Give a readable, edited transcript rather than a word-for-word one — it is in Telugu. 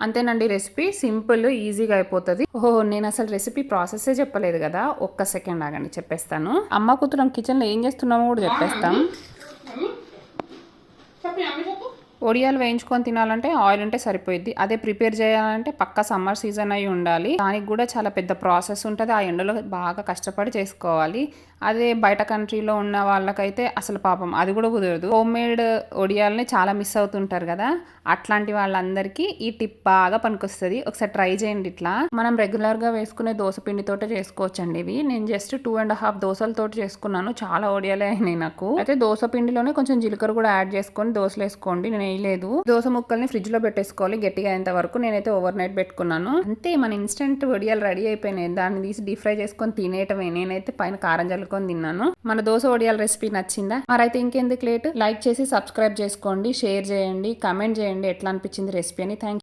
అంతేనండి, రెసిపీ సింపుల్ ఈజీగా అయిపోతుంది. ఓహో, నేను అసలు రెసిపీ ప్రాసెసే చెప్పలేదు కదా, ఒక్క సెకండ్ ఆగండి చెప్పేస్తాను. అమ్మ కూతురం కిచెన్లో ఏం చేస్తున్నామో కూడా చెప్పేస్తాం. ఒడియాలు వేయించుకొని తినాలంటే ఆయిల్ ఉంటే సరిపోయింది. అదే ప్రిపేర్ చేయాలంటే పక్కా సమ్మర్ సీజన్ అయి ఉండాలి. దానికి కూడా చాలా పెద్ద ప్రాసెస్ ఉంటుంది. ఆ ఎండలో బాగా కష్టపడి చేసుకోవాలి. అదే బయట కంట్రీలో ఉన్న వాళ్ళకైతే అసలు పాపం అది కూడా కుదరదు. హోమ్ మేడ్ ఒడియాలని చాలా మిస్ అవుతుంటారు కదా, అట్లాంటి వాళ్ళందరికీ ఈ టిప్ బాగా పనికొస్తుంది. ఒకసారి ట్రై చేయండి. ఇట్లా మనం రెగ్యులర్గా వేసుకునే దోశ పిండితోటే చేసుకోవచ్చండి ఇవి. నేను జస్ట్ 2.5 దోశలతో చేసుకున్నాను. చాలా ఒడియాలే అయినాయి నాకు. అయితే దోశ పిండిలోనే కొంచెం జీలకర్ర కూడా యాడ్ చేసుకొని దోశలు వేసుకోండి. నేను వేయలేదు. దోశ ముక్కల్ని ఫ్రిడ్జ్ లో పెట్టేసుకోవాలి గట్టిగా అయ్యేంత వరకు. నేనైతే ఓవర్ నైట్ పెట్టుకున్నాను. అంతే, మన ఇన్స్టెంట్ వడియాలు రెడీ అయిపోయినాయి. దాన్ని తీసి డీప్ ఫ్రై చేసుకొని తినేయటమే. నేనైతే పైన కారం జల్లుకొని తిన్నాను. మన దోశ వడియాల రెసిపీ నచ్చిందా? మరైతే ఇంకెందుకు లేట్, లైక్ చేసి సబ్స్క్రైబ్ చేసుకోండి, షేర్ చేయండి, కమెంట్ చేయండి ఎట్లా అనిపించింది రెసిపీ అని. థ్యాంక్